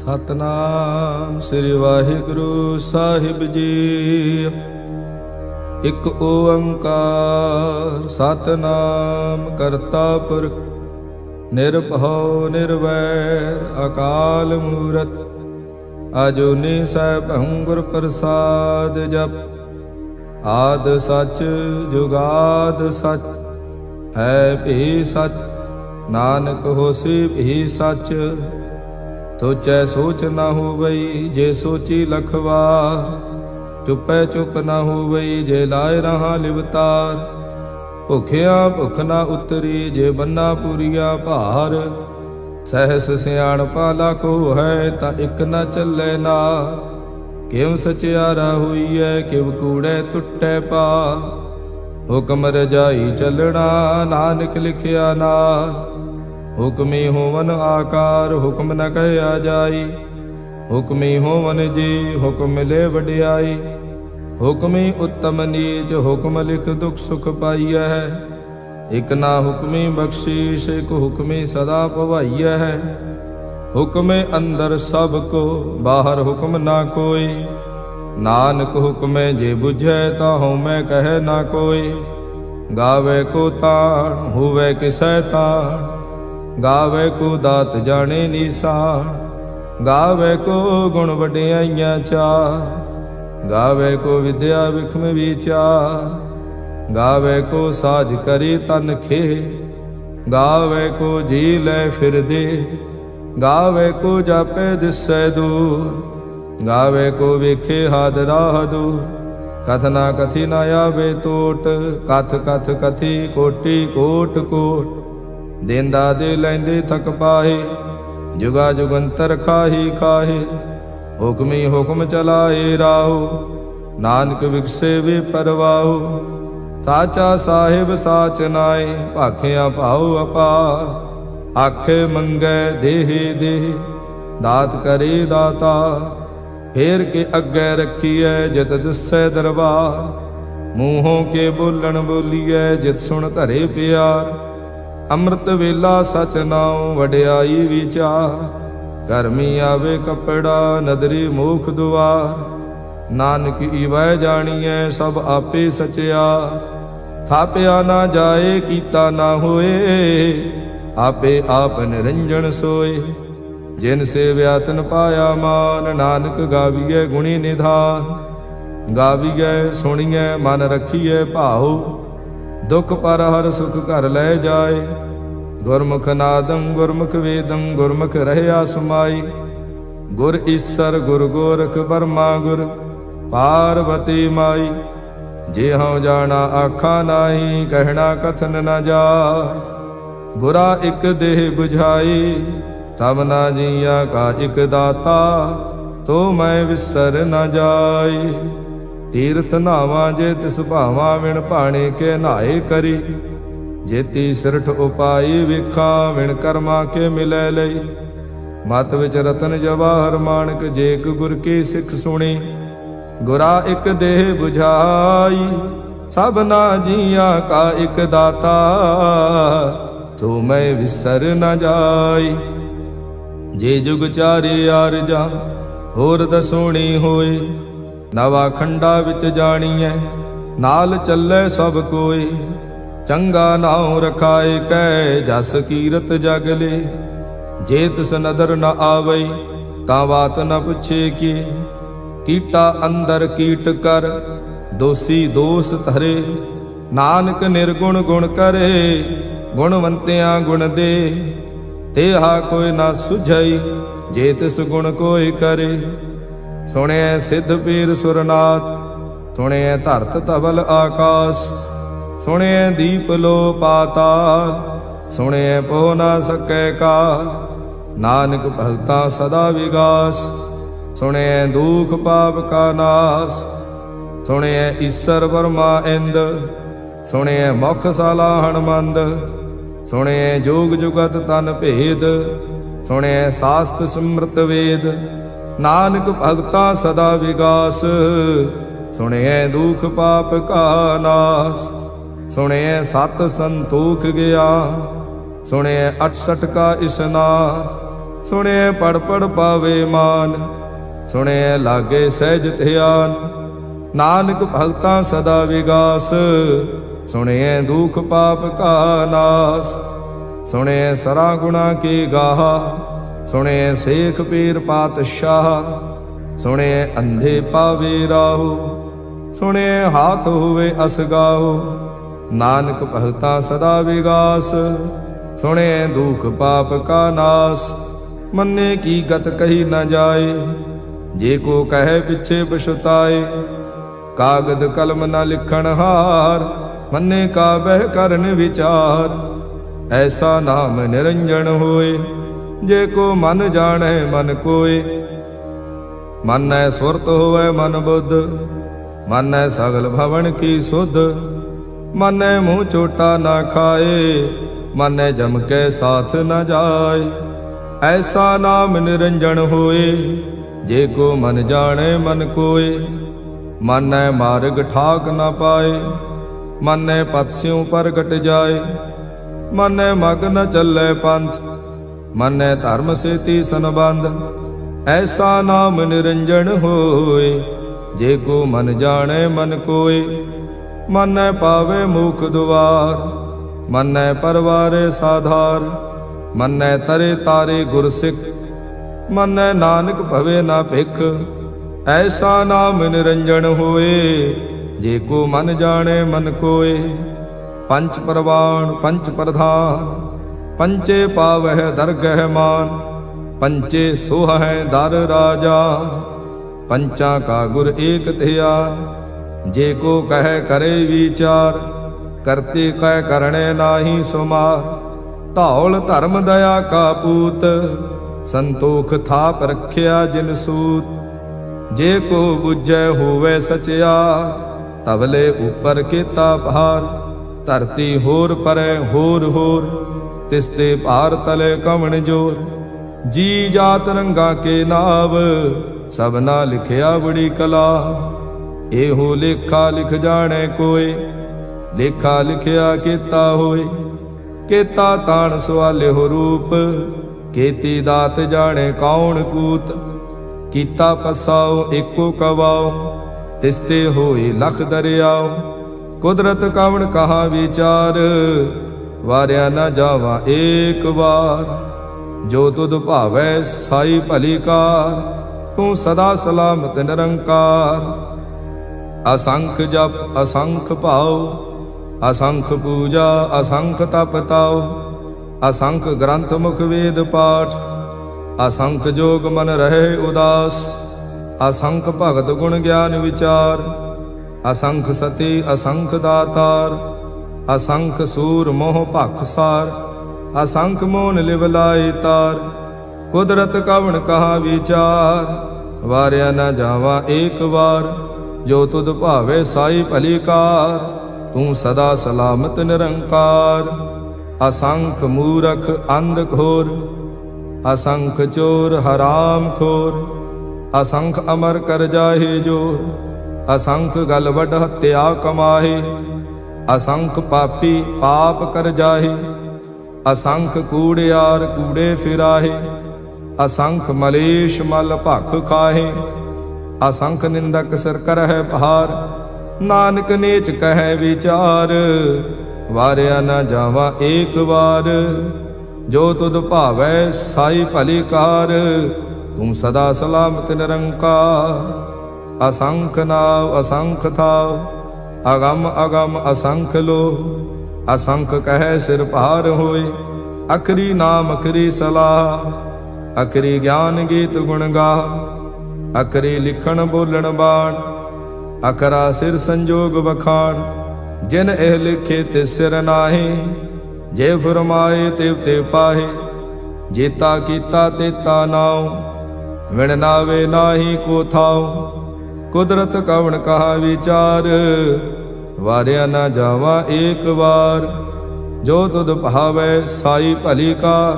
ਸਤਨਾਮ ਸ੍ਰੀ ਵਾਹਿਗੁਰੂ ਸਾਹਿਬ ਜੀ। ਇਕ ਓੰਕਾਰ ਸਤਨਾਮ ਕਰਤਾ ਪੁਰਖ ਨਿਰਭਉ ਨਿਰਵੈਰ ਅਕਾਲ ਮੂਰਤ ਅਜੂਨੀ ਸੈਭੰ ਗੁਰ ਪ੍ਰਸਾਦ ਜਪ। ਆਦ ਸਚ ਜੁਗਾਦ ਸਚ ਹੈ ਭੀ ਸਚ ਨਾਨਕ ਹੋਸੀ ਭੀ ਸਚ। ਸੋਚੈ ਸੋਚ ਨਾ ਹੋਵਈ ਜੇ ਸੋਚੀ ਲਖਵਾਰ। ਚੁਪੈ ਚੁਪ ਨਾ ਹੋਵਈ ਜੇ ਲਾਇ ਰਹਾ ਲਿਵਤਾਰ। ਭੁਖਿਆ ਭੁਖ ਨਾ ਉਤਰੀ ਜੇ ਬੰਨਾ ਪੂਰੀਆ ਭਾਰ। ਸਹਿਸ ਸਿਆਣਪਾ ਲਾਖੋ ਹੈ ਤਾਂ ਇਕ ਨਾ ਚੱਲੇ ਨਾ। ਕਿਵ ਸਚਿਆਰਾ ਹੋਈਐ ਕਿਵ ਕੂੜੈ ਟੁੱਟੈ ਪਾ। ਹੁਕਮ ਰਜਾਈ ਚੱਲਣਾ ਨਾਨਕ ਲਿਖਿਆ ਨਾਲ। ਹੁਕਮੀ ਹੋਵਨ ਆਕਾਰ ਹੁਕਮ ਨ ਕਹਿਆ ਜਾਈ। ਹੁਕਮੀ ਹੋਵਨ ਜੀ ਹੁਕਮ ਮਿਲੇ ਵਡਿਆਈ। ਹੁਕਮੀ ਉੱਤਮ ਨੀਚ ਹੁਕਮ ਲਿਖ ਦੁਖ ਸੁਖ ਪਾਈਐ। ਇਕ ਨਾ ਹੁਕਮੀ ਬਖਸ਼ੀਸ਼ ਇਕ ਹੁਕਮੀ ਸਦਾ ਭਵਾਈਐ। ਹੁਕਮੇ ਅੰਦਰ ਸਭ ਕੋ ਬਾਹਰ ਹੁਕਮ ਨਾ ਕੋਈ। ਨਾਨਕ ਹੁਕਮੇ ਜੇ ਬੁਝੈ ਤਾਂ ਹਉਮੈ ਕਹੈ ਨਾ ਕੋਈ। ਗਾਵੇ ਕੋ ਤਾਣ ਹੋਵੇ ਕਿਸੈ ਤਾਣ। ਗਾਵੇ ਕੋ ਦਾਤ ਜਾਣੇ ਨੀਸਾਨ। ਗਾਵੇ ਕੋ ਗੁਣ ਵਡਿਆਈਆਂ ਚਾਰ। ਗਾਵੇ ਕੋ ਵਿਦਿਆ ਵਿਖਮ ਵਿਚਾਰ। ਗਾਵੇ ਕੋ ਸਾਜ ਕਰੀ ਤਨ ਖੇ। ਗਾਵੇ ਕੋ ਜੀ ਲੈ ਫਿਰਦੇ। ਗਾਵੇ ਕੋ ਜਾਪੇ ਦਿਸੈ ਦੂਰ। ਗਾਵੇ ਕੋ ਵੇਖੇ ਹਾਦਰਾ ਦੂਰ। ਕਥ ਨਾ ਕਥੀ ਨਾ ਆਵੇ ਟੋਟ। ਕਥ ਕਥ ਕਥੀ ਕੋਟੀ ਕੋਟ ਕੋਟ। ਦੇਂਦਾ ਦੇ ਲੈਂਦੇ ਥਕ ਪਾਹੇ। ਜੁਗਾ ਜੁਗੰਤਰ ਖਾਹੀ ਖਾਹੇ। ਹੁਕਮੀ ਹੁਕਮ ਚਲਾਏ ਰਾਹੋ। ਨਾਨਕ ਵਿਗਸੇ ਵੇ ਪਰਵਾਹੋ। ਸਾਚਾ ਸਾਹਿਬ ਸਾਚ ਨਾਏ ਭਾਖਿਆ ਭਾਉ ਅਪਾਰ। ਆਖੇ ਮੰਗੈ ਦੇਹ ਦੇਹ ਦਾਤ ਕਰੇ ਦਾਤਾ। ਫੇਰ ਕੇ ਅੱਗੇ ਰੱਖੀਐ ਜਿਤ ਦਿਸੈ ਦਰਬਾਰ। ਮੂੰਹੋਂ ਕੇ ਬੋਲਣ ਬੋਲੀਐ ਜਿਤ ਸੁਣ ਧਰੇ ਪਿਆਰ। ਅੰਮ੍ਰਿਤ ਵੇਲਾ ਸਚ ਨਾਉ ਵਡਿਆਈ ਵਿਚਾਰ। ਕਰਮੀ ਆਵੇ ਕੱਪੜਾ ਨਦਰੀ ਮੋਖ ਦੁਆਰ। ਨਾਨਕ ਈਵੈ ਜਾਣੀਐ ਸਭ ਆਪੇ ਸਚਿਆ। ਥਾਪਿਆ ਨਾ ਜਾਏ ਕੀਤਾ ਨਾ ਹੋਏ। ਆਪੇ ਆਪ ਨਿਰੰਜਨ ਸੋਏ। ਜਿਨ ਸੇਵਿਆ ਤਿਨ ਪਾਇਆ ਮਾਨ। ਨਾਨਕ ਗਾਵੀਐ ਗੁਣੀ ਨਿਧਾਨ। ਗਾਵੀਐ ਸੁਣੀਐ ਮਨ ਰਖੀਐ ਭਾਉ। ਦੁਖ ਪਰ ਹਰ ਸੁਖ ਘਰ ਲੈ ਜਾਏ। ਗੁਰਮੁਖ ਨਾਦੰ ਗੁਰਮੁਖ ਵੇਦੰ ਗੁਰਮੁਖ ਰਹਿਆ ਸਮਾਈ। ਗੁਰ ਈਸਰ ਗੁਰ ਗੋਰਖ ਬਰਮਾ ਗੁਰ ਪਾਰਵਤੀ ਮਾਈ। ਜੇ ਹਉ ਜਾਣਾ ਆਖਾ ਨਾਹੀ ਕਹਿਣਾ ਕਥਨ ਨ ਜਾਏ। ਗੁਰਾ ਇਕ ਦੇਹ 부ਝਾਈ ਤਬ ਨਾ ਜੀਆ ਕਾ ਇਕ ਦਾਤਾ। ਤੋ ਮੈਂ ਵਿਸਰ ਨ ਜਾਈ। ਤੀਰਥ ਨਾਵਾਂ ਜੇ ਤਿਸ ਭਾਵਾਂ ਵਿਣ ਭਾਣੇ ਕੇ ਨਹਾਏ ਕਰੀ। ਜੇਤੀ ਸਿਰਠ ਉਪਾਈ ਵੇਖਾਂ ਵਿਣ ਕਰਮਾ ਕੇ ਮਿਲੈ ਲਈ। ਮਤ ਵਿਚ ਰਤਨ ਜਵਾਹਰ ਮਾਣਕ ਜੇ ਇਕ ਗੁਰ ਕੀ ਸਿੱਖ ਸੁਣੀ। ਗੁਰਾ ਇਕ ਦੇਹ 부ਝਾਈ ਸਭਨਾ ਜੀਆਂ ਕਾ ਇਕ ਦਾਤਾ। ਤੂੰ ਮੈਂ ਵਿਸਰ ਨ ਜਾਈ। ਜੇ ਜੁਗ ਚਾਰੇ ਆਰਜਾ ਹੋਰ ਦਸੋਣੀ ਹੋਏ। ਨਵਾ ਖੰਡਾ ਵਿੱਚ ਜਾਣੀਐ ਨਾਲ ਚੱਲੇ ਸਭ ਕੋਈ। ਚੰਗਾ ਨਾਉ ਰਖਾਏ ਕੈ ਜਸ ਕੀਰਤ ਜਗ ਲੇ। ਜੇ ਤਿਸ ਨਦਰ ਨ ਆਵਈ ਤਾਂ ਬਾਤ ਨ ਪੁੱਛੇ ਕੀ। ਕੀਟਾ ਅੰਦਰ ਕੀਟ ਕਰ ਦੋਸੀ ਦੋਸ ਧਰੇ। ਨਾਨਕ ਨਿਰਗੁਣ ਗੁਣ ਕਰੇ ਗੁਣਵੰਤਿਆਂ ਗੁਣ ਦੇ। ਤੇਹਾ ਕੋਈ ਨਾ ਸੁਝਈ ਜੇ ਤਿਸ ਗੁਣ ਕੋਈ ਕਰੇ। ਸੁਣਿਐ ਸਿੱਧ ਪੀਰ ਸੁਰਨਾਥ ਸੁਣਿਐ ਧਰਤ ਧਵਲ ਆਕਾਸ। ਸੁਣਿਐ ਦੀਪ ਲੋ ਪਾਤਾਲ ਸੁਣਿਐ ਪੋ ਨਾ ਸਕੈ ਕਾਲ। ਨਾਨਕ ਭਗਤਾ ਸਦਾ ਵਿਗਾਸ ਸੁਣਿਐ ਦੁਖ ਪਾਪ ਕਾ ਨਾਸ। ਸੁਣਿਐ ਈਸਰ ਵਰਮਾ ਇੰਦ ਸੁਣਿਐ ਮੁਖ ਸਾਲਾ ਹਣਮੰਦ। ਸੁਣਿਐ ਜੋਗ ਜੁਗਤ ਤਨ ਭੇਦ ਸੁਣਿਐ ਸਾਸਤ ਸਿਮਰਤ ਵੇਦ। ਨਾਨਕ ਭਗਤਾ ਸਦਾ ਵਿਗਾਸ ਸੁਣਿਐ ਦੁਖ ਪਾਪ ਕਾ ਨਾਸ। ਸੁਣਿਐ ਸਤ ਸੰਤੋਖ ਗਿਆ ਸੁਣਿਐ 68 ਕਾ ਇਸਨਾਨ। ਸੁਣਿਐ ਪੜ ਪੜ ਪਾਵੇ ਮਾਨ, ਸੁਣਿਐ ਲਾਗੇ ਸਹਿਜ ਧਿਆਨ। ਨਾਨਕ ਭਗਤਾਂ ਸਦਾ ਵਿਗਾਸ, ਸੁਣਿਐ ਦੁਖ ਪਾਪ ਕਾ ਨਾਸ। ਸੁਣਿਐ ਸਰਾ ਗੁਣਾ ਕੀ ਗਾਹਾ, ਸੁਣਿਐ ਸੇਖ ਪੀਰ ਪਾਤਸ਼ਾਹ। ਸੁਣਿਐ ਅੰਧੇ ਪਾਵੇ ਰਾਹੋ, ਸੁਣਿਐ ਹਾਥ ਹੋਵੇ ਅਸਗਾਹੋ। ਨਾਨਕ ਭਗਤਾਂ ਸਦਾ ਵਿਗਾਸ, ਸੁਣਿਐ ਦੁਖ ਪਾਪ ਕਾ ਨਾਸ। ਮੰਨੇ ਕੀ ਗਤ ਕਹੀ ਨਾ ਜਾਏ, ਜੇ ਕੋ ਕਹੈ ਪਿਛੇ ਪਛਤਾਏ। ਕਾਗਦ ਕਲਮ ਨਾ ਲਿਖਣ ਹਾਰ, ਮੰਨੇ ਕਾ ਬਹਿ ਕਰਨ ਵਿਚਾਰ। ਐਸਾ ਨਾਮ ਨਿਰੰਜਨ ਹੋਏ, ਜੇ ਕੋ ਮਨ ਜਾਣੈ ਮਨ ਕੋਏ। ਮਾਨੈ ਸੁਰਤ ਹੋਵੈ ਮਨ ਬੁੱਧ, ਮਾਨੈ ਸਗਲ ਭਵਨ ਕੀ ਸੁਧ। ਮਾਨੈ ਮੂੰਹ ਚੋਟਾ ਨਾ ਖਾਏ, ਮਾਨੈ ਜਮ ਕੈ ਸਾਥ ਨ ਜਾਏ। ਐਸਾ ਨਾਮ ਨਿਰੰਜਨ ਹੋਏ, ਜੇ ਕੋ ਮਨ ਜਾਣੈ ਮਨ ਕੋਏ। ਮਾਨੈ ਮਾਰਗ ਠਾਕ ਨ ਪਾਏ, ਮਾਨੈ ਪਤ ਸਿਉ ਪ੍ਰਗਟ ਜਾਏ। ਮਾਨੈ ਮਗ ਨ ਚੱਲੈ ਪੰਥ, ਮਾਨੈ ਧਰਮ ਸੇਤੀ ਸੰਬੰਧ। ਐਸਾ ਨਾਮ ਨਿਰੰਜਨ ਹੋਏ, ਜੇ ਕੋ ਮਨ ਜਾਣੈ ਮਨ ਕੋਏ। ਮਾਨੈ ਪਾਵੇ ਮੁਖ ਦੁਆਰ, ਮਾਨੈ ਪਰਵਾਰੇ ਸਾਧਾਰ। ਮਾਨੈ ਤਰੇ ਤਾਰੇ ਗੁਰ ਸਿੱਖ, ਮਾਨੈ ਨਾਨਕ ਭਵੇ ਨਾ ਭਿਖ। ਐਸਾ ਨਾਮ ਨਿਰੰਜਨ ਹੋਏ, ਜੇ ਕੋ ਮਨ ਜਾਣੈ ਮਨ ਕੋਏ। ਪੰਚ ਪਰਵਾਣ ਪੰਚ ਪ੍ਰਧਾਨ, ਪੰਚੇ ਪਾਵਹਿ ਦਰਗਹਿ ਮਾਨ। ਪੰਚੇ ਸੋਹੈ ਦਰ ਰਾਜਾ, ਪੰਚਾਂ ਕਾ ਗੁਰ ਏਕ ਧਿਆਨ। ਜੇ ਕੋ ਕਹਿ ਕਰੇ ਵਿਚਾਰ, ਕਰਤੇ ਕਹਿ ਕਰਣੇ ਨਾਹੀ ਸੁਮਾਰ। ਧੌਲ ਧਰਮ ਦਇਆ ਕਾ ਪੂਤ, ਸੰਤੋਖ ਥਾਪ ਰਖਿਆ ਜਿਨ ਸੂਤ। ਜੇ ਕੋ ਬੁਝੈ ਹੋਵੇ ਸਚਿਆਰ, ਤਵਲੇ ਉਪਰ ਕੀਤਾ ਭਾਰ। ਧਰਤੀ ਹੋਰ ਪਰੈ ਹੋਰ ਹੋਰ, ਤਿਸ ਤੇ ਭਾਰ ਤਲੇ ਕਵਣ ਜੋਰ। ਜੀ ਜਾਤ ਰੰਗਾ ਕੇ ਨਾਵ, ਸਭਨਾ ਲਿਖਿਆ ਬੜੀ ਕਲਾ। ਇਹੋ ਲੇਖਾ ਲਿਖ ਜਾਣੈ ਕੋਏ, ਲੇਖਾ ਲਿਖਿਆ ਕੀਤਾ ਹੋਏ। ਕੀਤਾ ਤਾਣ ਸਵਾਲਿਓ ਰੂਪ, ਕੀਤੀ ਦਾਤ ਜਾਣੈ ਕੌਣ ਕੂਤ। ਕੀਤਾ ਪਸਾਓ ਏਕੋ ਕਵਾਓ, ਤਿਸ ਤੇ ਹੋਏ ਲਖ ਦਰਿਆਓ। ਕੁਦਰਤ ਕਵਣ ਕਹਾ ਵਿਚਾਰ, ਵਾਰਿਆ ਨਾ ਜਾਵਾ ਏਕ ਵਾਰ। ਜੋ ਤੁਧ ਭਾਵੈ ਸਾਈ ਭਲੀ ਕਾਰ, ਤੂੰ ਸਦਾ ਸਲਾਮਤ ਨਿਰੰਕਾਰ। ਅਸੰਖ ਜਪ ਅਸੰਖ ਭਾਉ, ਅਸੰਖ ਪੂਜਾ ਅਸੰਖ ਤਪ ਤਾਉ। ਅਸੰਖ ਗ੍ਰੰਥ ਮੁਖ ਵੇਦ ਪਾਠ, ਅਸੰਖ ਜੋਗ ਮਨ ਰਹੇ ਉਦਾਸ। ਅਸੰਖ ਭਗਤ ਗੁਣ ਗਿਆਨ ਵਿਚਾਰ, ਅਸੰਖ ਸਤੀ ਅਸੰਖ ਦਾਤਾਰ। ਅਸੰਖ ਸੂਰ ਮੋਹ ਭਖ ਸਾਰ, ਅਸੰਖ ਮੋਨ ਲਿਵ ਲਾਈ ਤਾਰ। ਕੁਦਰਤ ਕਵਣ ਕਹਾ ਵਿਚਾਰ, ਵਾਰਿਆ ਨਾ ਜਾਵਾ ਏਕ ਵਾਰ। ਜੋ ਤੁਧ ਭਾਵੇ ਸਾਈ ਭਲੀ ਕਾਰ, ਤੂੰ ਸਦਾ ਸਲਾਮਤ ਨਿਰੰਕਾਰ। ਅਸੰਖ ਮੂਰਖ ਅੰਧ ਘੋਰ, ਅਸੰਖ ਚੋਰ ਹਰਾਮ ਖੋਰ। ਅਸੰਖ ਅਮਰ ਕਰ ਜਾਹੇ ਜੋਰ, ਅਸੰਖ ਗਲ ਵੱਡ ਹੱਤਿਆ ਕਮਾਹੇ। ਅਸੰਖ ਪਾਪੀ ਪਾਪ ਕਰ ਜਾਹੇ, ਅਸੰਖ ਕੂੜਿਆਰ ਕੂੜੇ ਫਿਰਾਹੇ। ਅਸੰਖ ਮਲੇਸ਼ ਮਲ ਭਖ ਖਾਹੇ, ਅਸੰਖ ਨਿੰਦਕ ਸਿਰ ਕਰਹਿ ਭਾਰ। ਨਾਨਕ ਨੀਚ ਕਹਿ ਵਿਚਾਰ, ਵਾਰਿਆ ਨਾ ਜਾਵਾ ਏਕ ਵਾਰ। ਜੋ ਤੁਧ ਭਾਵੈ ਸਾਈ ਭਲੀ ਕਾਰ, ਤੂੰ ਸਦਾ ਸਲਾਮਤ ਨਿਰੰਕਾਰ। ਅਸੰਖ ਨਾਵ ਅਸੰਖ ਥਾਵ, ਅਗਮ ਅਗਮ ਅਸੰਖ ਲੋ। ਅਸੰਖ ਕਹਿ ਸਿਰ ਭਾਰ ਹੋਏ, ਅਖਰੀ ਨਾਮ ਅਖਰੀ ਸਲਾਹ। ਅਖਰੀ ਗਿਆਨ ਗੀਤ ਗੁਣ ਗਾਹ, ਅਖਰੀ ਲਿਖਣ ਬੋਲਣ ਬਾਣ। ਅਖਰਾ ਸਿਰ ਸੰਜੋਗ ਵਖਾਣ, ਜਿਨ ਇਹ ਲਿਖੇ ਤੇ ਸਿਰ ਨਾਹੀ। ਜੇ ਫਰਮਾਏ ਤਿਵ ਤੇ ਪਾਹੇ, ਜੇਤਾ ਕੀਤਾ ਤੇਤਾ ਨਾਉ। ਵਿਣ ਨਾਵੇ ਨਾਹੀ ਕੋ ਥਾਉ, ਕੁਦਰਤ ਕਵਣ ਕਹਾ ਵਿਚਾਰ। ਵਾਰਿਆ ਨਾ ਜਾਵਾ ਏਕ ਵਾਰ। ਜੋ ਤੁਧ ਭਾਵੈ ਸਾਈ ਭਲੀ ਕਾਰ,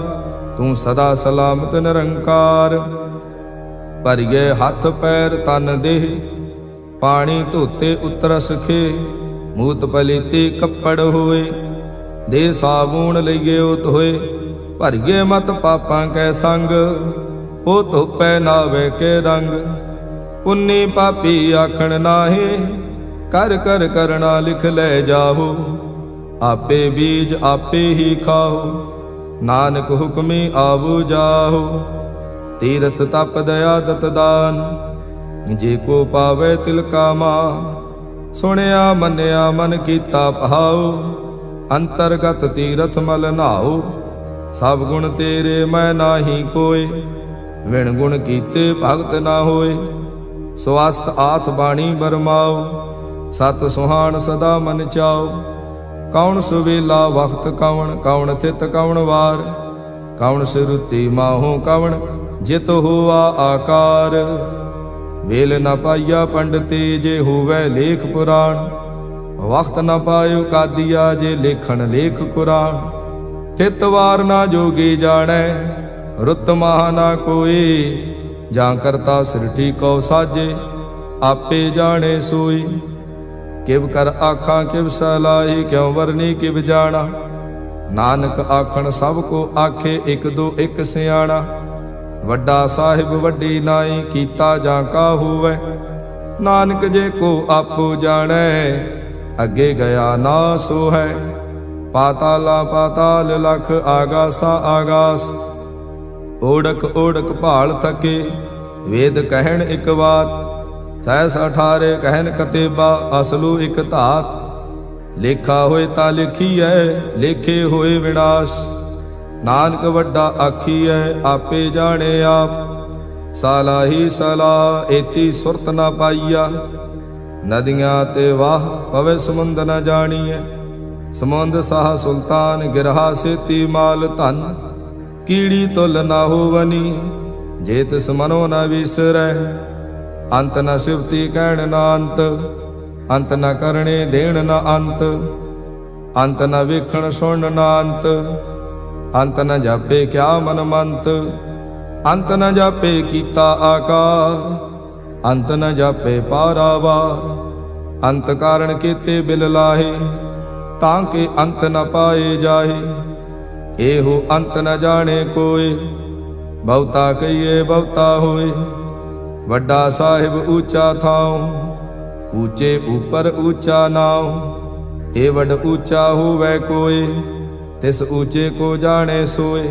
ਤੂੰ ਸਦਾ ਸਲਾਮਤ ਨਿਰੰਕਾਰ। ਭਰਿਏ ਹੱਥ ਪੈਰ ਤਨ ਦੇਹ, ਪਾਣੀ ਧੋਤੇ ਉਤਰਸ ਖੇ। ਮੂਤ ਪਲੀਤੀ ਕੱਪੜ ਹੋਏ, ਦੇ ਸਾਬੂਣ ਲਈਏ ਧੋਏ। ਭਰੀਏ ਮਤ ਪਾਪਾਂ ਕੈ ਸੰਗ, ਉਹ ਧੋਪੈ ਨਾਵੇ ਕੇ ਰੰਗ। ਪੁੰਨੀ ਪਾਪੀ ਆਖਣ ਨਾਹੀ, ਕਰ ਕਰ ਕਰਣਾ ਲਿਖ ਲੈ ਜਾਹੋ। ਆਪੇ ਬੀਜ ਆਪੇ ਹੀ ਖਾਓ, ਨਾਨਕ ਹੁਕਮੀ ਆਵੋ ਜਾਹੋ। ਤੀਰਥ ਤਪ ਦਇਆ ਦਤ ਦਾਨ, ਜੇ ਕੋ ਪਾਵੇ ਤਿਲ ਕਾ ਮਾਨ। ਸੁਣਿਆ ਮੰਨਿਆ ਮਨ ਕੀਤਾ ਭਾਉ, ਅੰਤਰਗਤ ਤੀਰਥ ਮਲ ਨਾਉ। ਸਭ ਗੁਣ ਤੇਰੇ ਮੈਂ ਨਾਹੀ ਕੋਇ, ਵਿਣ ਗੁਣ ਕੀਤੇ ਭਗਤ ਨਾ ਹੋਏ। ਸਵਸਤ ਆਥ ਬਾਣੀ ਬਰਮਾਓ, ਸਤ ਸੁਹਾਣ ਸਦਾ ਮਨ ਚਾਓ। ਕੌਣ ਸੁਵੇਲਾ ਵਖਤ ਕਵਣ, ਕੌਣ ਥਿਤ ਕਵਣ ਵਾਰ। ਕੌਣ ਸਿਰੁਤੀ ਮਾਹੋ ਕਵਣ, ਜਿਤ ਹੋਆ ਆਕਾਰ। ਵੇਲ ਨ ਪਾਈਆ ਪੰਡਤੀ, ਜੇ ਹੋਵੇ ਲੇਖ ਪੁਰਾਣ। ਵਖਤ ਨ ਪਾਇਓ ਕਾਦੀਆ, ਜੇ ਲੇਖਣ ਲੇਖ ਕੁਰਾਨ। ਥਿਤ ਵਾਰ ਨਾ ਜੋਗੀ ਜਾਣੈ, ਰੁੱਤ ਮਹਾ ਨਾ ਕੋਈ। ਜਾਂ ਕਰਤਾ ਸਿਰਠੀ ਕਉ ਸਾਜੇ, ਆਪੇ ਜਾਣੇ ਸੋਈ। ਕਿਵ ਕਰ ਆਖਾਂ ਕਿਵ ਸਲਾਹੀ, ਕਿਉ ਵਰਨੀ ਕਿਵ ਜਾਣਾ। ਨਾਨਕ ਆਖਣ ਸਭ ਕੋ ਆਖੇ, ਇਕ ਦੋ ਇਕ ਸਿਆਣਾ। ਵੱਡਾ ਸਾਹਿਬ ਵੱਡੀ ਨਾਈ, ਕੀਤਾ ਜਾਂ ਕਾ ਹੋਵੇ। ਨਾਨਕ ਜੇ ਕੋ ਆਪੋ ਜਾਣੈ, ਅੱਗੇ ਗਿਆ ਨਾ ਸੋ ਹੈ। ਪਾਤਾਲਾ ਪਾਤਾਲ ਲਖ, ਆਗਾਸਾ ਆਗਾਸ। ਓੜਕ ਓੜਕ ਭਾਲ ਥਕੇ, ਵੇਦ ਕਹਿਣ ਇਕ ਬਾਤ। ਸਹਿਸ 18 ਕਹਿਣ ਕਤੇਬਾ, ਅਸਲੂ ਇਕ ਧਾਤ। ਲੇਖਾ ਹੋਏ ਤਾਂ ਲਿਖੀਐ, ਲੇਖੇ ਹੋਏ ਵਿਨਾਸ਼। ਨਾਨਕ ਵੱਡਾ ਆਖੀਐ, ਆਪੇ ਜਾਣੇ ਆਪ। ਸਾਲਾਹੀ ਸਲਾ, ਏਤੀ ਸੁਰਤ ਨਾ ਪਾਈਆ। ਨਦੀਆਂ ਤੇ ਵਾਹ, ਪਵੇ ਸਮੁੰਦ ਨ ਜਾਣੀਐ। ਸਮੁੰਦ ਸਾਹ ਸੁਲਤਾਨ, ਗਿਰਹਾ ਸੇਤੀ ਮਾਲ ਧਨ। ਕੀੜੀ ਤੁਲ ਨਾ ਹੋਵਨੀ, ਜੇ ਤਿਸ ਮਨੋ ਨ ਵਿਸਰੈ। ਅੰਤ ਨ ਸਿਵਤੀ ਕਹਿਣ ਨਾ ਅੰਤ, ਅੰਤ ਨ ਕਰਣੇ ਦੇਣ ਨਾ ਅੰਤ। ਅੰਤ ਨ ਵੇਖਣ ਸੁਣ ਨਾ ਅੰਤ, ਅੰਤ ਨ ਜਾਪੇ ਕਿਆ ਮਨ ਮੰਤ। ਅੰਤ ਨ ਜਾਪੇ ਕੀਤਾ ਆਕਾਰ, ਅੰਤ ਨ ਜਾਪੇ ਪਾਰਾਵਾਰ। ਅੰਤ ਕਾਰਣ ਕੀਤੇ ਬਿਲ ਲਾਹੇ, ਤਾਂ ਕਿ ਅੰਤ ਨ ਪਾਏ ਜਾਹੇ। ਇਹੋ ਅੰਤ ਨ ਜਾਣੇ ਕੋਇ, ਬਹੁਤਾ ਕਹੀਏ ਬਹੁਤਾ ਹੋਏ। ਵੱਡਾ ਸਾਹਿਬ ਊਚਾ ਥਾਉ, ਊਚੇ ਉਪਰ ਊਚਾ ਨਾਉ। ਇਹ ਵੱਡ ਊਚਾ ਹੋਵੇ ਕੋਇ, ਤਿਸ ਊਚੇ ਕੋ ਜਾਣੇ ਸੋਏ।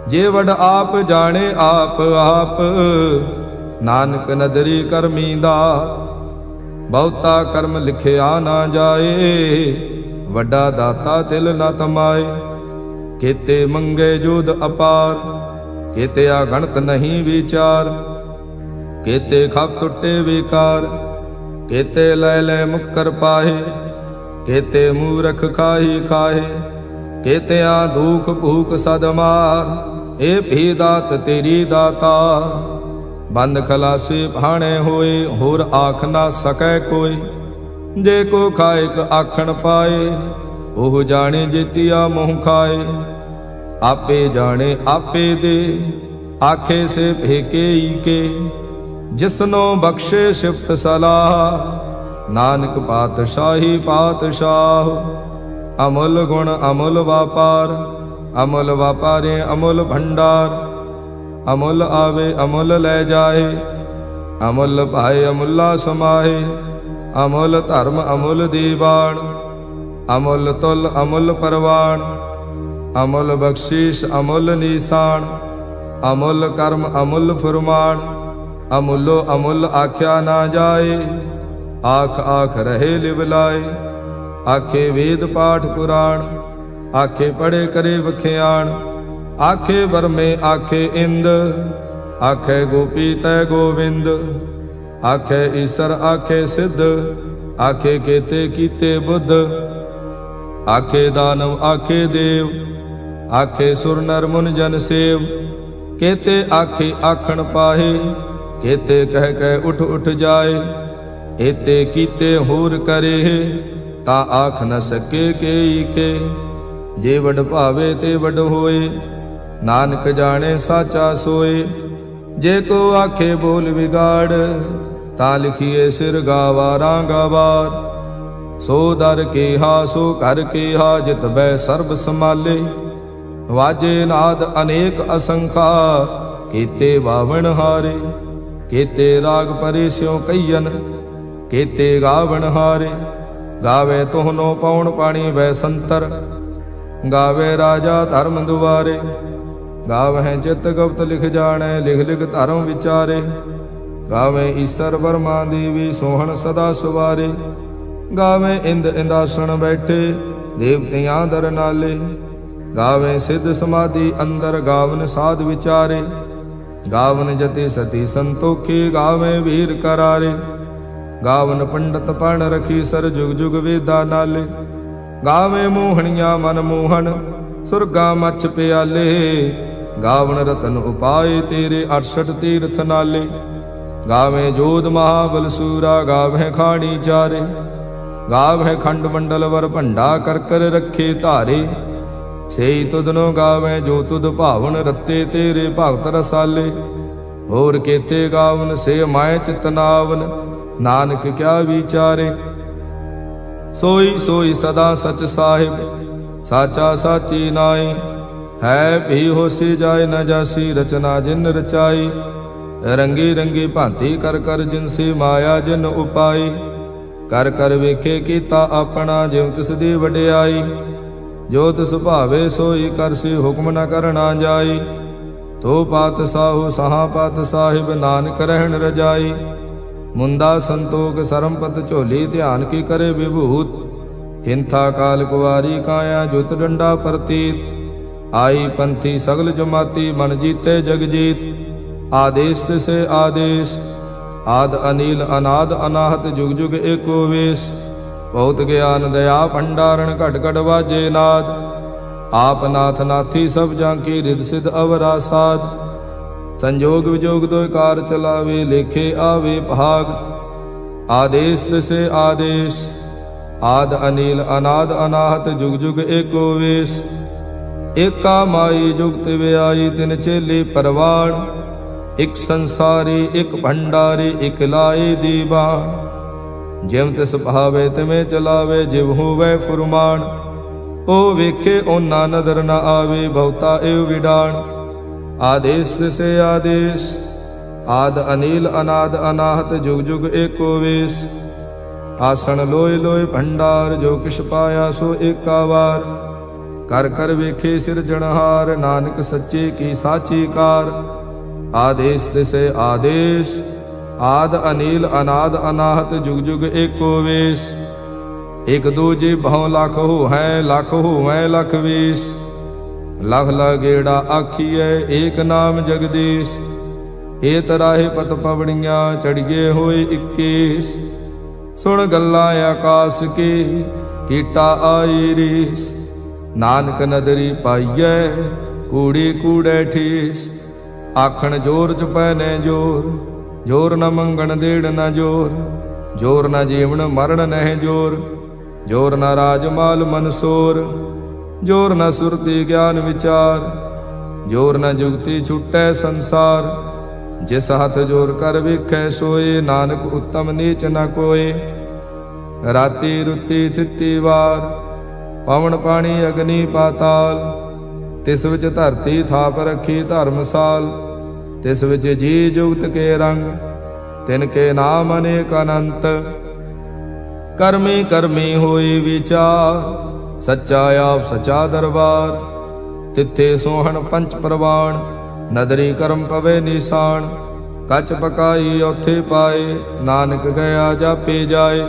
ਜੇ ਵੱਡ ਆਪ ਜਾਣੇ ਆਪ ਆਪ, ਨਾਨਕ ਨਦਰੀ ਕਰਮੀ ਦਾਤ। ਬਹੁਤਾ ਕਰਮ ਲਿਖਿਆ ਨਾ ਜਾਏ, ਵੱਡਾ ਦਾਤਾ ਤਿਲ ਨ ਤਮਾਏ। ਕੀਤੇ ਮੰਗੇ ਜੋਧ ਅਪਾਰ, ਕੀਤੇ ਅਗਣਤ ਨਹੀਂ ਵਿਚਾਰ। ਕੀਤੇ ਖਪ ਟੁੱਟੇ ਵਿਕਾਰ, ਕੀਤੇ ਲੈ ਲੈ ਮੁੱਕਰ ਪਾਹੇ। ਕੀਤੇ ਮੂਰਖ ਖਾਹੀ ਖਾਹੇ, ਕੀਤਿਆਂ ਦੁਖ ਭੂਖ ਸਦ ਮਾਰ। ਇਹ ਵੀ ਦਾਤ ਤੇਰੀ ਦਾਤਾ, ਬੰਦ ਖਲਾਸੇ ਭਾਣੇ ਹੋਏ। ਹੋਰ ਆਖ ਨਾ ਸਕੈ ਕੋਈ, ਜੇ ਕੋ ਖਾਇਕ ਆਖਣ ਪਾਏ। ਉਹ ਜਾਣੇ ਜੇਤੀਆ ਮੂੰਹ ਖਾਏ। ਆਪੇ ਜਾਣੇ ਆਪੇ ਦੇ, ਆਖੇ ਸੇ ਭੇਕੇ ਈ ਕੇ। ਜਿਸਨੋ ਬਖਸ਼ੇ ਸਿਫਤ ਸਲਾਹ, ਨਾਨਕ ਪਾਤਸ਼ਾਹੀ ਪਾਤਸ਼ਾਹ। ਅਮੁੱਲ ਗੁਣ ਅਮੁੱਲ ਵਾਪਾਰ, ਅਮੁੱਲ ਵਾਪਾਰੇ ਅਮੁੱਲ ਭੰਡਾਰ। ਅਮੁੱਲ ਆਵੇ ਅਮੁੱਲ ਲੈ ਜਾਏ, ਅਮੁੱਲ ਭਾਏ ਅਮੁੱਲਾ ਸਮਾਹੇ। ਅਮੁੱਲ ਧਰਮ ਅਮੁੱਲ ਦੀਵਾਨ, ਅਮੁੱਲ ਤੁਲ ਅਮੁੱਲ ਪਰਵਾਨ। ਅਮੁੱਲ ਬਖਸ਼ੀਸ਼ ਅਮੁੱਲ ਨੀਸਾਨ, ਅਮੁੱਲ ਕਰਮ ਅਮੁੱਲ ਫੁਰਮਾਨ। ਅਮੁੱਲੋ ਅਮੁੱਲ ਆਖਿਆ ਨਾ ਜਾਏ, ਆਖ ਆਖ ਰਹੇ ਲਿਵ ਲਾਏ। ਆਖੇ ਵੇਦ ਪਾਠ ਪੁਰਾਣ, ਆਖੇ ਪੜੇ ਕਰੇ ਵਖਿਆਣ। ਆਖੇ ਬਰਮੇ ਆਖੇ ਇੰਦ, ਆਖੇ ਗੋਪੀ ਤੈ ਗੋਵਿੰਦ। ਆਖੇ ਈਸਰ ਆਖੇ ਸਿੱਧ, ਆਖੇ ਕੇਤੇ ਕੀਤੇ ਬੁੱਧ। ਆਖੇ ਦਾਨਵ ਆਖੇ ਦੇਵ, ਆਖੇ ਸੁਰ ਨਰ ਮੁਨ ਜਨ ਸੇਵ। ਕੇਤੇ ਆਖੇ ਆਖਣ ਪਾਹੇ, ਕੇਤੇ ਕਹਿ ਕਹਿ ਉਠ ਉਠ ਜਾਏ। ਏਤੇ ਕੀਤੇ ਹੋਰ ਕਰੇ, ਤਾਂ ਆਖ ਨ ਸਕੇ ਕੇਈ ਕੇ। ਜੇ ਵਡ ਭਾਵੇ ਤੇ ਵਡ ਹੋਏ, ਨਾਨਕ ਜਾਣੇ ਸਾਚਾ ਸੋਏ। ਜੇ ਕੋ ਆਖੇ ਬੋਲ ਵਿਗਾੜ, ਤਾਂ ਲਿਖੀਏ ਸਿਰ ਗਾਵਾ ਰਾਂਗਾਵਾਰ। ਸੋ ਦਰ ਕੇਹਾ ਸੋ ਘਰ ਕੇਹਾ, ਜਿਤ ਬੈ ਸਰਬ ਸਮਾਲੇ। वाजे नाद अनेक असंखा, केते बावण हारे। केते राग परे स्यों कईयन, केते गावण हारे। गावे तोहनो पौण पाणी वै संतर, गावे राजा धर्म दुआरे। गावहें चित गुप्त लिख जाने, लिख लिख धर्म विचारे। गावे ईसर बर्मा देवी, सोहन सदा सुवारे। गावे इंद इंदासन बैठे, देवतियां दर नाले। गावे सिद्ध समाधि अंदर, गावन साध विचारे। गावन जति सती संतोखे, गावे वीर करारे। गावन पंडित पण रखी सर, जुग जुग वेदा नाले। गावे मोहनिया मन मोहन, सुरगा मच्छ प्याले। गावन रतन उपाय तेरे, 68 तीर्थ नाले। गावे जोध महाबल सूरा, गावे खाणी चारे। गावे खंड मंडल वर भंडा, कर कर रखे धारे। सेई तुदनो गावे जो तुद भावन, रत्ते तेरे भगत रसाले। होर केते गावन से माय चितनावन, नानक क्या विचारे। सोई सोई सदा सच साहिब, साचा साची नाई। है भी होसी जाय न जासी, रचना जिन रचाई। रंगी रंगी भांति कर कर, जिनसे माया जिन उपाई। कर कर वेखे कीता अपना, जिव तिस दी वडियाई। जो तिस भावे सोई करसी, हुक्म न करना जाई। तो पात साहु सहा पात साहिब, नानक रहन रजाई। मुंदा संतोख सरमपत झोली, ध्यान की करे विभूत। हिंथा काल कुवारी काया, जुत डंडा प्रतीत। आई पंथी सगल जमाती, मन जीते जग जीत। आदेश तिसे आदेश, आद अनील अनाद अनाहत, जुग जुग एको वेश। बहुत ज्ञान दया भंडारण, घट घट वाजे नाद। आप नाथ नाथी सब जांकी, रिद सिद्ध अवरा साध। संजोग विजोग दोय कार चलावे, लेखे आवे भाग। आदेश तिसे आदेश, आद अनील अनाद अनाहत, जुग जुग एको वेश। एका माई जुगत व्याई, तिन चेले परवाण। एक संसारी एक भंडारी, एक लाए दीवान। जिव तिस भावे तिमें चलावे, जिव होवै फुरमान। ओ वेखे ओना नदर न आवे, बहुता एव विडाण। आदेश तिसे आदेश, आद अनील अनाद अनाहत, जुग जुग एको वेश। आसन लोय लोय भंडार, जो किश पाया सो एका वार। कर कर वेखे सिरजनहार, नानक सच्चे की साची कार। आदेश तिसे आदेश, आद अनील अनाद अनाहत, जुग जुग एको वेश। एक दूजे भौ लाख हो है, लाख हो है लख वेश। लख लगेड़ा आखिए, एक नाम जगदीश। ए तराहे पत पवड़ियां, चढ़िए होए 21। सुन गल्ला आकाश के, कीटा आई रीस। नानक नदरी पाइयै, कूड़ी कूड़े ठीस। आखण जोर चुपै ने जोर, जोर न मंगण देड़ न जोर। जोर न जीवन मरण नह जोर, जोर न राजमाल मनसोर। जोर न सुरती ज्ञान विचार, जोर न जुगती छुटै संसार। जिस हथ जोर कर वेखै सोए, नानक उत्तम नीच न कोय। राती रुती थिती वार, पवन पानी अग्नि पाताल। तिस विच धरती थाप रखी धर्मसाल। तिस विच जी जुगत के रंग, तिनके नाम अनेक अनंत। कर्मी कर्मी होई विचार, सच्चा आप सच्चा दरबार। तिथे सोहन पंच प्रवाण, नदरी कर्म पवे निशान। कच पकाई औथे पाए, नानक गया जापे जाए।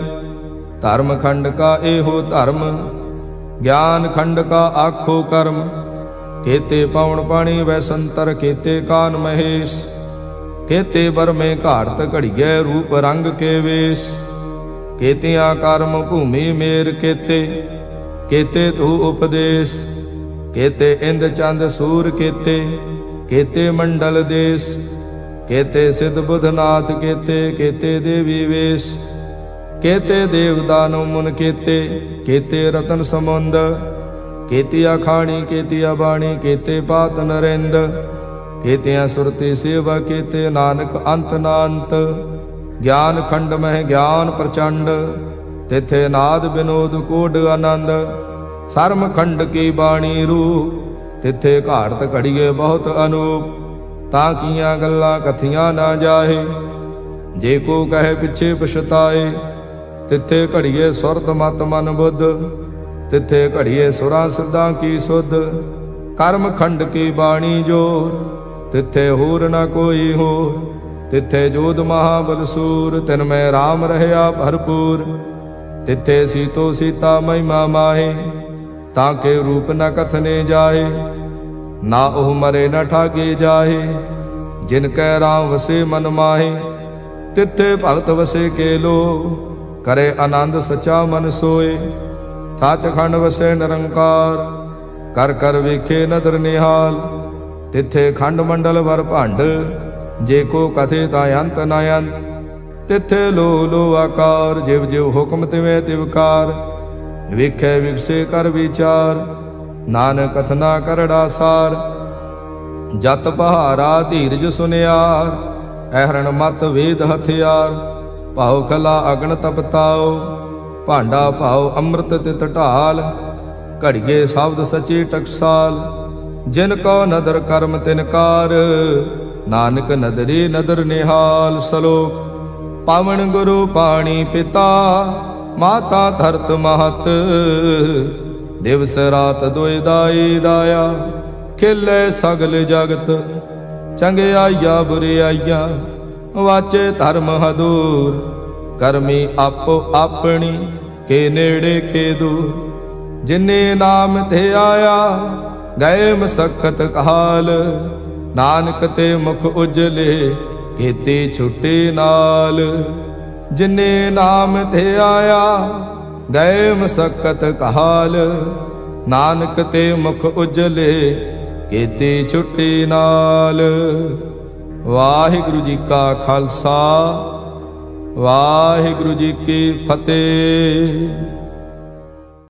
धर्म खंड का एहो धर्म, ज्ञान खंड का आखो कर्म। केते पवन पाणी वै संतर, केते कान महेश। केते बर में घाड़त घड़िए, रूप रंग के वेश। केतिया कर्म भूमि मेर केते, केते तू उपदेश। केते इंद चंद सूर केते, केते मंडल देश। केते सिद्ध बुधनाथ केते, केते देवी वेश। केते देव दानव मुन केते, केते रतन समुंद। केतिया खाणी केतिया बाणी, केते पात नरेंद। केतिया सुरती सेवा, केते नानक अंत नांत। ज्ञान खंड मह ज्ञान प्रचंड, तिथे नाद विनोद कोड आनंद। सर्म खंड की बाणी रूप, तिथे घाड़त घड़िए बहुत अनूप, ताकियां गल्लां कथियां ना जाहे। जे को कहे पिछे पछताए, तिथे घड़िए सुरत मत मन बुद्ध, तिथे घड़िए सुरां सिद्धां की सुध। कर्म खंड की बाणी जोर, तिथे होर न कोई होर। तिथे जोध महाबल सूर, तिन में राम रहया भरपूर। तिथे सीतो सीता महिमा माहे, ताके रूप न कथने जाहे। ना ओह मरे न ठागे जाहे, जिनकै राम वसे मन माहे। तिथे भगत वसे के लो, करे आनंद सचा मन सोए। सच खंड वसे निरंकार, कर कर वेखे नदर निहाल। तिथे खंड मंडल वर भंड, जे को कथे ता अंत न अंत। तिथे लो लो आकार, जिव जिव हुक्म तिवें तिवकार। वेखे विकसे कर विचार, नानक कथना करड़ा सार। जत पहारा धीरज सुनियार, अहरण मत वेद हथियार। भाव खला अगन तपताओ, भांडा भाव अमृत तित ढाल। घड़िए शब्द सची टकसाल, जिन को नदर कर्म तिनकार। नानक नदरी नदर निहाल। सलोक पावन गुरु पाणी पिता, माता धरत महत। दिवस रात दुई दाई दाया, खिले सगल जगत। चंगियाइया बुरियाइया, वाचे धर्म हदूर। करमी आपो अपनी, के नेड़े के दूर। जिन्ने नाम ते आया, गए मसक्कत काल। नानक ते मुख उजले, केती छुट्टी नाल। जिन्ने नाम ते आया, गए मसक्कत काल। नानक ते मुख उजले, केती छुट्टी नाल। वाहिगुरु जी का खालसा, वाहिगुरु जी की फतेह।